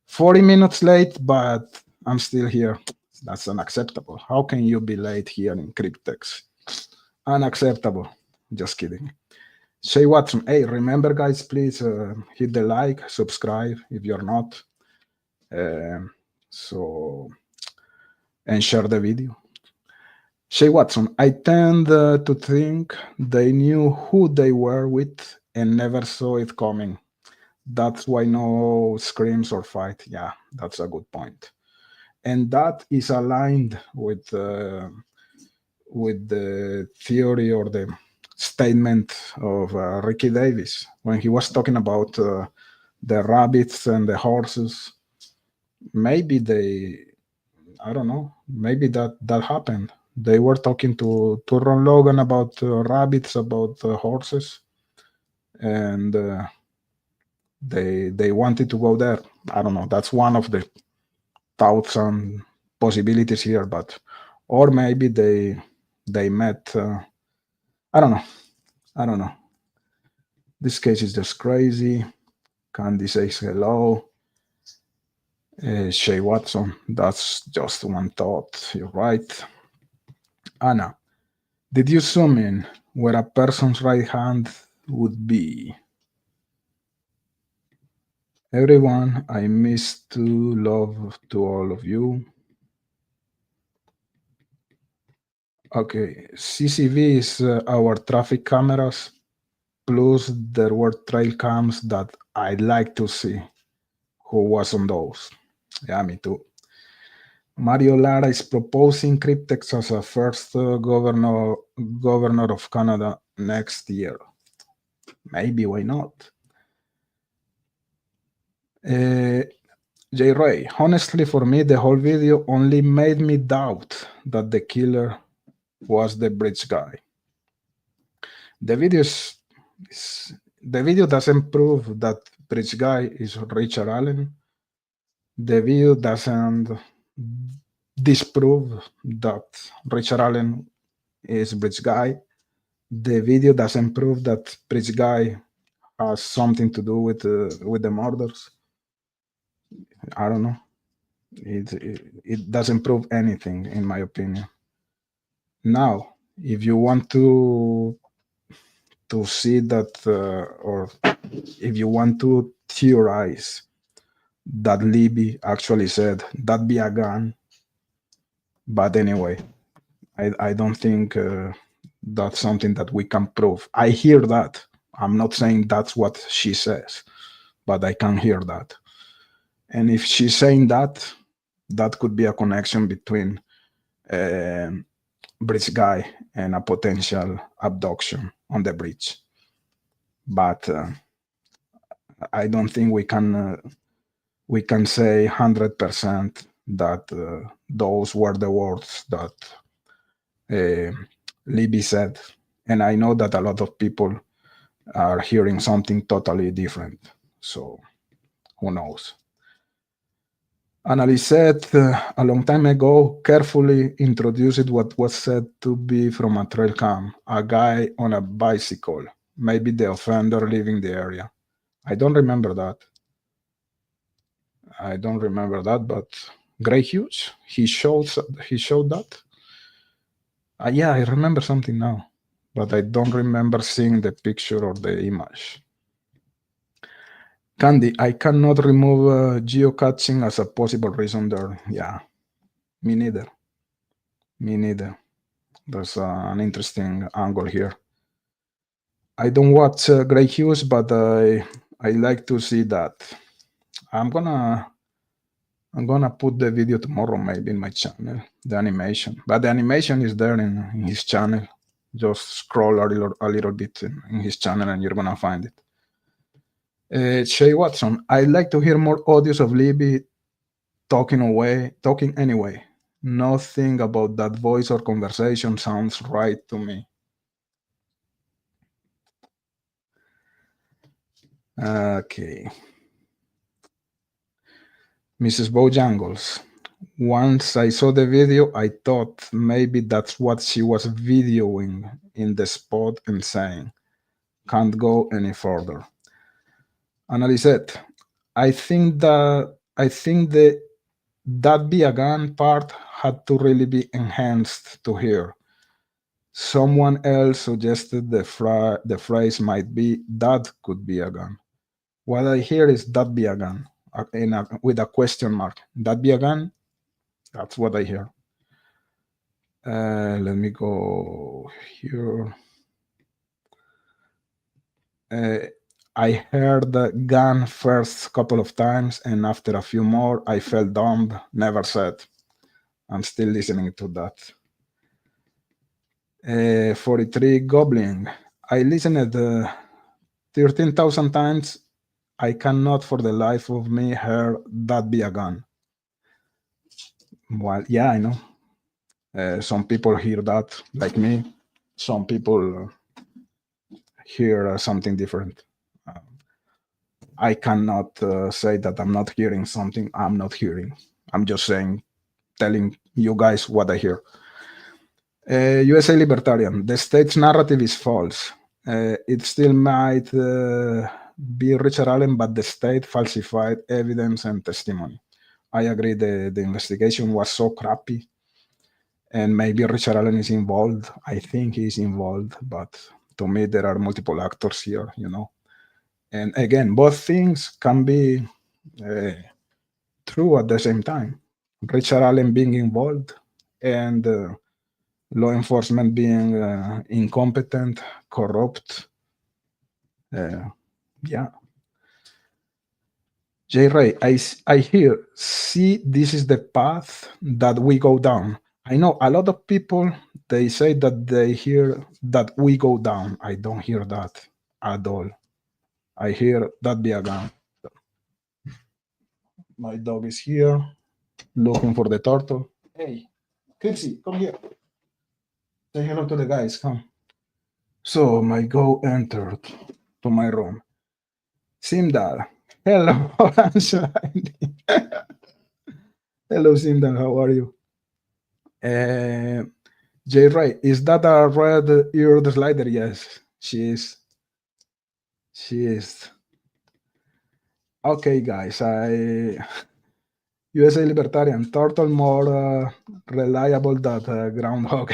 40 minutes late, but I'm still here. That's unacceptable. How can you be late here in Cryptex? Unacceptable. Just kidding. Shay Watson, hey, remember, guys, please hit the like, subscribe if you're not. So, and share the video. Shay Watson, I tend to think they knew who they were with and never saw it coming. That's why no screams or fight. Yeah, that's a good point. And that is aligned with the theory or the statement of Ricky Davis when he was talking about the rabbits and the horses. Maybe I don't know, maybe that happened. They were talking to Ron Logan about rabbits, about horses, and they wanted to go there. I don't know. That's one of the thoughts and possibilities here, but or maybe they met. I don't know. I don't know. This case is just crazy. Candy says hello. Shay Watson, that's just one thought. You're right. Anna, did you zoom in where a person's right hand would be? Everyone, I miss to love to all of you. Okay, CCV is our traffic cameras, plus there were trail cams that I'd like to see who was on those. Yeah, me too. Mario Lara is proposing Cryptex as a first governor of Canada next year. Maybe, why not? J. Ray, honestly, for me, the whole video only made me doubt that the killer was the bridge guy. The video doesn't prove that bridge guy is Richard Allen. The video doesn't disprove that Richard Allen is bridge guy. The video doesn't prove that bridge guy has something to do with the murders. I don't know. It doesn't prove anything, in my opinion. Now, if you want to see that, or if you want to theorize that Libby actually said that be a gun, but anyway, I don't think that's something that we can prove. I hear that. I'm not saying that's what she says, but I can hear that. And if she's saying that, that could be a connection between bridge guy and a potential abduction on the bridge. But I don't think we can say 100% that those were the words that Libby said. And I know that a lot of people are hearing something totally different. So who knows? Annalise said a long time ago, carefully introduced what was said to be from a trail cam, a guy on a bicycle, maybe the offender leaving the area. I don't remember that. But Gray Hughes, he showed that. Yeah, I remember something now, but I don't remember seeing the picture or the image. Candy, I cannot remove geocaching as a possible reason there. Yeah, me neither. There's an interesting angle here. I don't watch Grey Hughes, but I like to see that. I'm gonna put the video tomorrow, maybe in my channel, the animation. But the animation is there in his channel. Just scroll a little bit in his channel, and you're gonna find it. Shay Watson, I'd like to hear more audios of Libby talking anyway. Nothing about that voice or conversation sounds right to me. Okay. Mrs. Bojangles. Once I saw the video, I thought maybe that's what she was videoing in the spot and saying, can't go any further. Analyzed. I think that be a gun part had to really be enhanced to hear. Someone else suggested the phrase might be that could be a gun. What I hear is that be a gun with a question mark. That be a gun? That's what I hear. Let me go here. Uh, I heard the gun first couple of times, and after a few more, I felt dumb. Never said. I'm still listening to that. 43 Goblin. I listened 13,000 times. I cannot for the life of me hear that be a gun. Well, yeah, I know. Some people hear that, like me. Some people hear something different. I cannot say that I'm not hearing something I'm not hearing. I'm just saying, telling you guys what I hear. USA Libertarian. The state's narrative is false. It still might be Richard Allen, but the state falsified evidence and testimony. I agree the investigation was so crappy, and maybe Richard Allen is involved. I think he's involved, but to me, there are multiple actors here, you know. And again, both things can be uh, true at the same time. Richard Allen being involved and law enforcement being incompetent, corrupt. Yeah. J. Ray, I hear, see, this is the path that we go down. I know a lot of people, they say that they hear that we go down. I don't hear that at all. I hear that be a gun. My dog is here looking for the turtle. Hey, Kelsey, come here. Say hello to the guys, come. So my go entered to my room. Simdal, hello, I'm shining. Hello, Simdal, how are you? J. Ray, is that a red-eared slider? Yes, she is. She is. Okay, guys, USA Libertarian, turtle more reliable than groundhog.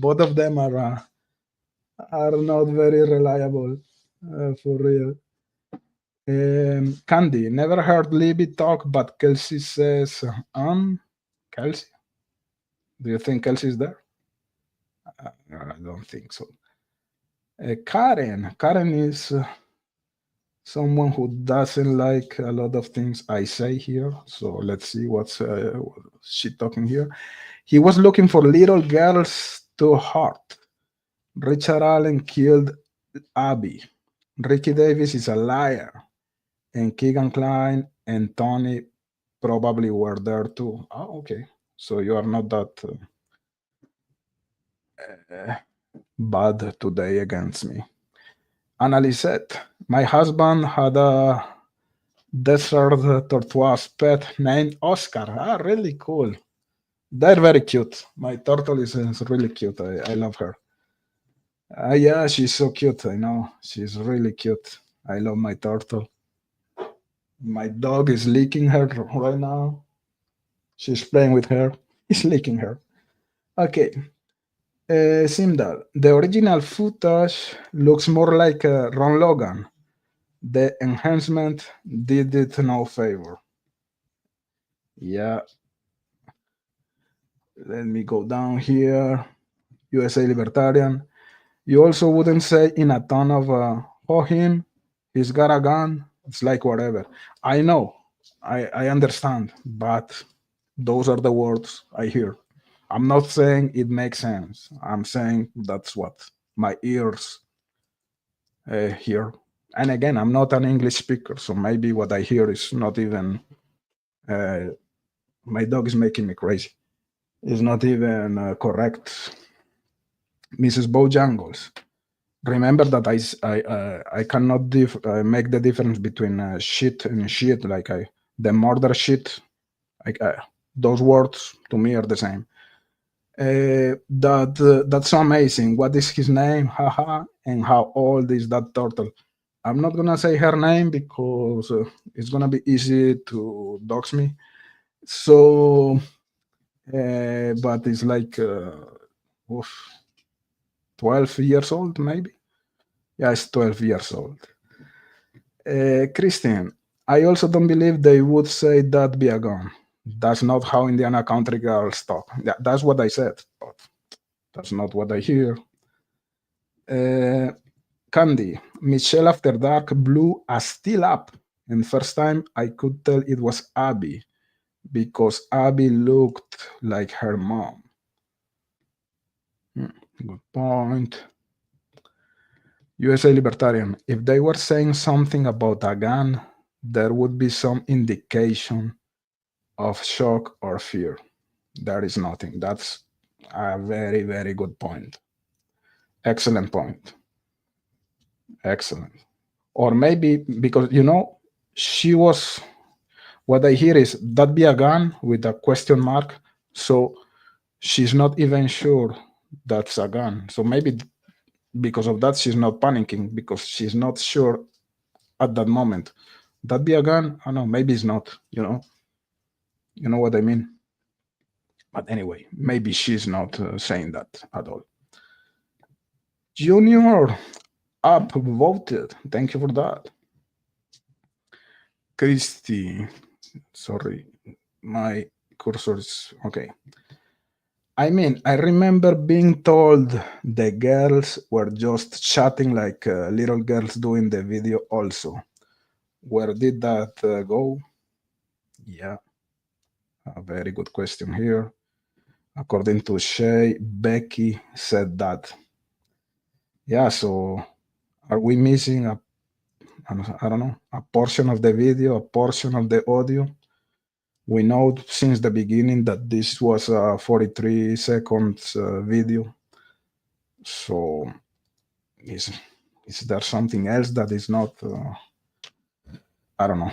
Both of them are not very reliable, for real. Candy, never heard Libby talk, but Kelsey says, Kelsey? Do you think Kelsey is there? I don't think so. Karen is someone who doesn't like a lot of things I say here. So let's see what's she talking here. He was looking for little girls to hurt. Richard Allen killed Abby. Ricky Davis is a liar. And Keegan Klein and Tony probably were there too. Oh, okay. So you are not that bad today against me. Annalise, my husband had a desert tortoise pet named Oscar. Ah, really cool. They're very cute. My turtle is really cute. I love her. Yeah, she's so cute. I know. She's really cute. I love my turtle. My dog is licking her right now. She's playing with her. He's licking her. Okay. Simdal, the original footage looks more like Ron Logan. The enhancement did it no favor. Yeah. Let me go down here. USA Libertarian. You also wouldn't say in a tone of, oh, him, he's got a gun. It's like whatever. I know. I understand. But those are the words I hear. I'm not saying it makes sense. I'm saying that's what my ears hear. And again, I'm not an English speaker, so maybe what I hear is not even Uh, my dog is making me crazy. It's not even correct. Mrs. Bojangles. Remember that I cannot make the difference between shit and shit. Like the murder shit. Like those words to me are the same. That's so amazing. What is his name? Haha. And how old is that turtle? I'm not gonna say her name because it's gonna be easy to dox me. So, but it's like oof, 12 years old, maybe. Yeah, it's 12 years old. Christian, I also don't believe they would say that be a gun. That's not how Indiana country girls talk. Yeah, that's what I said, but that's not what I hear. Uh, Candy, Michelle After Dark blew a still up, and first time I could tell it was Abby because Abby looked like her mom. Good point. USA Libertarian, if they were saying something about a gun, there would be some indication of shock or fear. There is nothing. That's a very, very good point. Excellent point. Excellent. Or maybe because, she was, what I hear is that be a gun with a question mark. So she's not even sure that's a gun. So maybe because of that, she's not panicking because she's not sure at that moment. That be a gun? I don't know. Maybe it's not. You know what I mean. But anyway, maybe she's not saying that at all. Junior upvoted. Thank you for that. Christy, sorry, my cursor is okay. I mean, I remember being told the girls were just chatting like little girls do in the video also. Where did that go? Yeah, a very good question here. According to Shay, Becky said that. Yeah, so are we missing I don't know, a portion of the video, a portion of the audio? We know since the beginning that this was a 43 seconds video. So is there something else that is not? I don't know.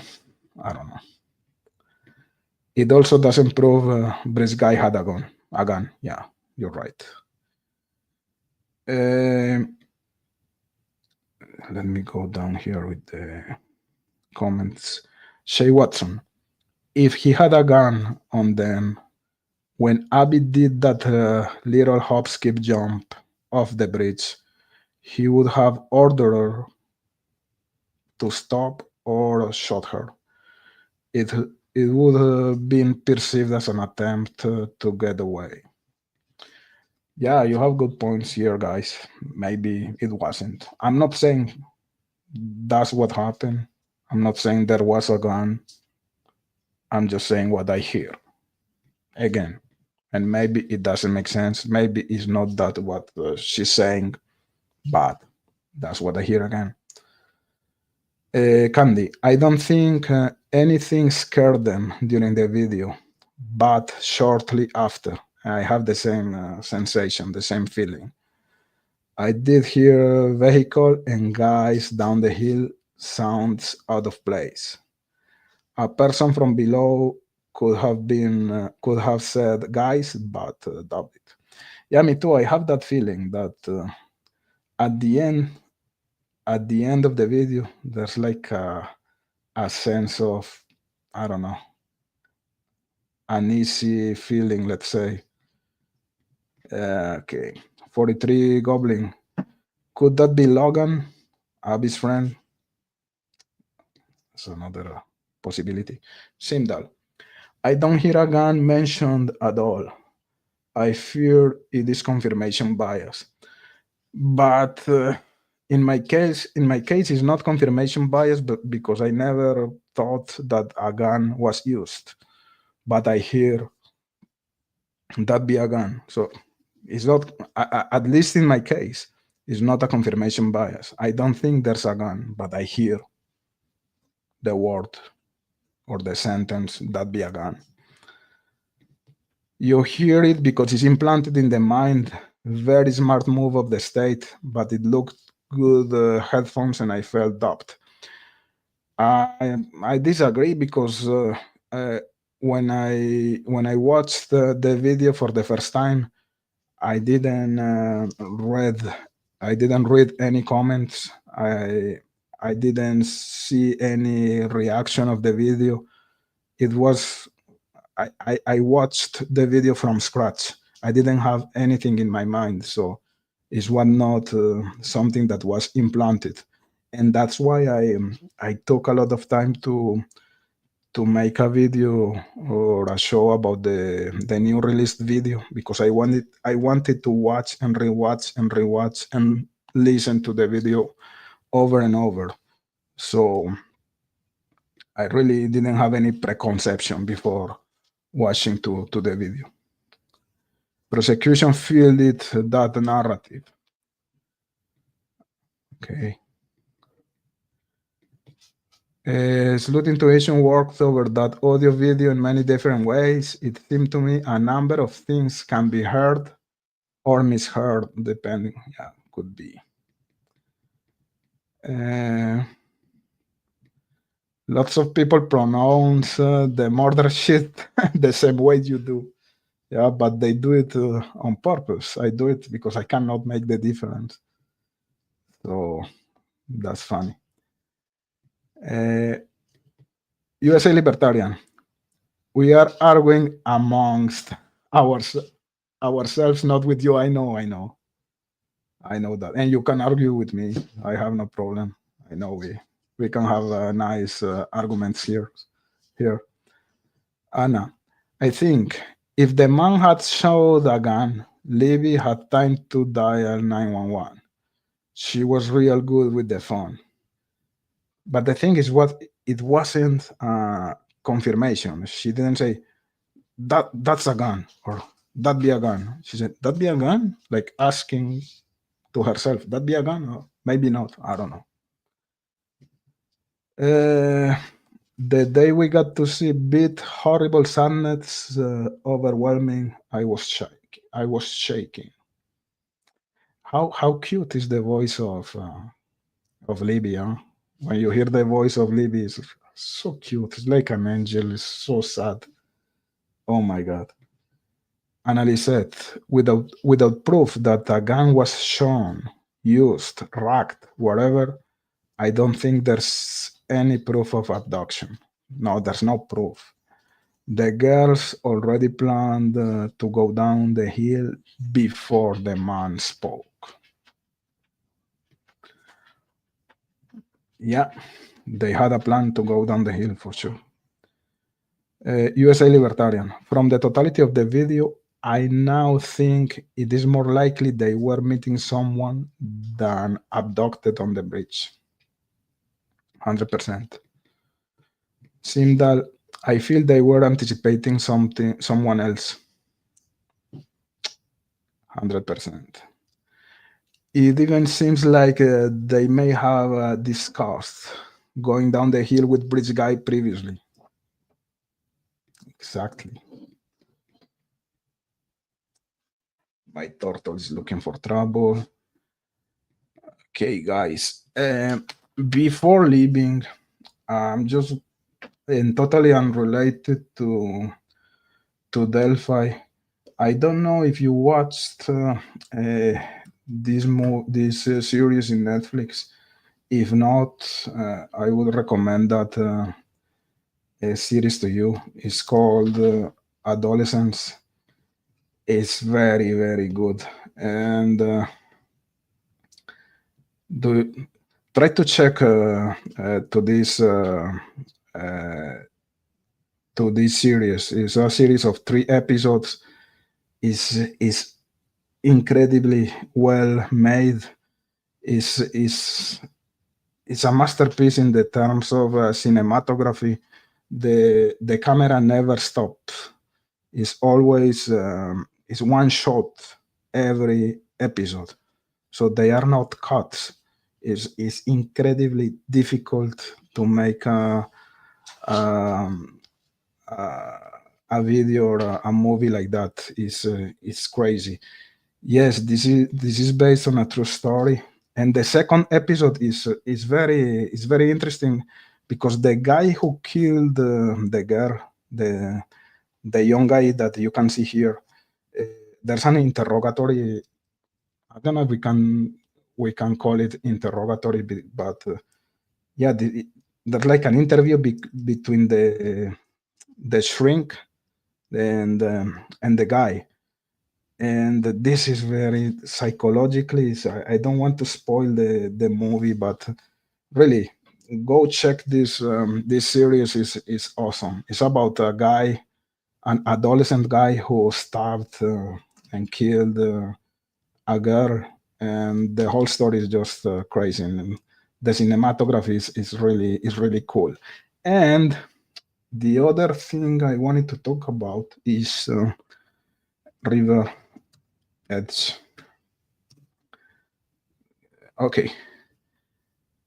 I don't know. It also doesn't prove this guy had a gun. A gun. Yeah, you're right. Let me go down here with the comments. Shay Watson. If he had a gun on them, when Abby did that little hop skip jump off the bridge, he would have ordered her to stop or shot her. It would have been perceived as an attempt to get away. Yeah, you have good points here, guys. Maybe it wasn't. I'm not saying that's what happened. I'm not saying there was a gun. I'm just saying what I hear. Again, and maybe it doesn't make sense. Maybe it's not that what she's saying, but that's what I hear again. Candy, I don't think anything scared them during the video, but shortly after, I have the same sensation, the same feeling. I did hear vehicle and guys down the hill sounds out of place. A person from below could have said guys, but doubt it. Yeah, me too. I have that feeling that at the end of the video, there's like a sense of, I don't know, uneasy feeling, let's say. Okay, 43 Goblin. Could that be Logan, Abby's friend? That's another possibility. Simdal. I don't hear a gun mentioned at all. I fear it is confirmation bias. But in my case, it's not confirmation bias, but because I never thought that a gun was used. But I hear that be a gun. So it's not, at least in my case, it's not a confirmation bias. I don't think there's a gun, but I hear the word or the sentence "that be a gun." You hear it because it's implanted in the mind. Very smart move of the state, but it looked good headphones, and I felt duped. I disagree because uh, when I watched the video for the first time, I didn't read I didn't read any comments. I didn't see any reaction of the video. It was I watched the video from scratch. I didn't have anything in my mind, so it was not something that was implanted, and that's why I took a lot of time to make a video or a show about the new released video, because I wanted to watch and rewatch and rewatch and listen to the video over and over. So I really didn't have any preconception before watching to the video. Prosecution fielded that narrative. Okay. Sleuth Intuition worked over that audio video in many different ways. It seemed to me a number of things can be heard or misheard, depending. Yeah, could be. Lots of people pronounce the murder shit the same way you do. Yeah, but they do it on purpose. I do it because I cannot make the difference. So that's funny. USA Libertarian. We are arguing amongst ourselves, not with you. I know that, and you can argue with me. I have no problem. I know we can have nice arguments here. Anna, I think if the man had showed a gun, Libby had time to dial 911. She was real good with the phone. But the thing is, what it wasn't confirmation. She didn't say that's a gun or that be a gun. She said that be a gun, like asking to herself, that be a gun? Or maybe not. I don't know. The day we got to see Beat horrible sadness, overwhelming, I was shaking. How cute is the voice of Libby, huh? When you hear the voice of Libby, it's so cute. It's like an angel. It's so sad. Oh my God. Annalise said, without proof that a gun was shown, used, racked, whatever, I don't think there's any proof of abduction. No, there's no proof. The girls already planned to go down the hill before the man spoke. Yeah, they had a plan to go down the hill for sure. USA Libertarian. From the totality of the video, I now think it is more likely they were meeting someone than abducted on the bridge. 100%. Simdal, I feel they were anticipating someone else. 100%. It even seems like they may have discussed going down the hill with Bridge Guy previously. Exactly. My turtle is looking for trouble. Okay, guys. Before leaving, I'm just totally unrelated to Delphi. I don't know if you watched this series in Netflix. If not, I would recommend that a series to you. It's called Adolescence. It's very, very good, and try to check to this series. It's a series of 3 episodes. Is incredibly well made. Is it's a masterpiece in the terms of cinematography. The camera never stops. It's always it's one shot every episode, so they are not cuts. It's incredibly difficult to make um, a video or a movie like that is crazy. Yes, this is based on a true story, and the second episode is very interesting because the guy who killed the girl, the young guy that you can see here, uh, there's an interrogatory. I don't know if we can call it interrogatory, but yeah, there's like an interview between the shrink and the guy, and this is very psychologically. So I don't want to spoil the movie, but really go check this series is awesome. It's about a guy, an adolescent guy who stabbed and killed a girl, and the whole story is just crazy. And the cinematography is really cool. And the other thing I wanted to talk about is River Edge. Okay,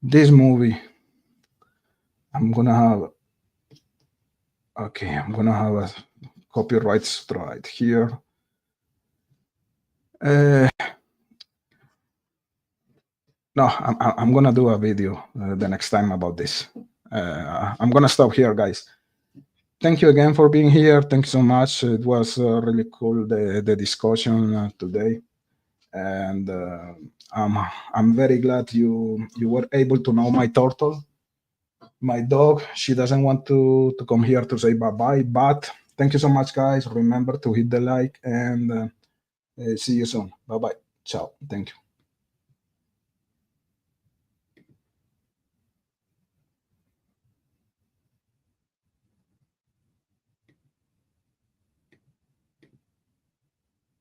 this movie, I'm gonna have. Okay, I'm gonna have a copyright strike here. Uh, no, I'm gonna do a video the next time about this. I'm gonna stop here, guys. Thank you again for being here. Thank you so much. It was really cool the discussion today, and I'm very glad you were able to know my turtle, my dog. She doesn't want to come here to say bye bye, but thank you so much, guys. Remember to hit the like and see you soon. Bye bye. Ciao. Thank you.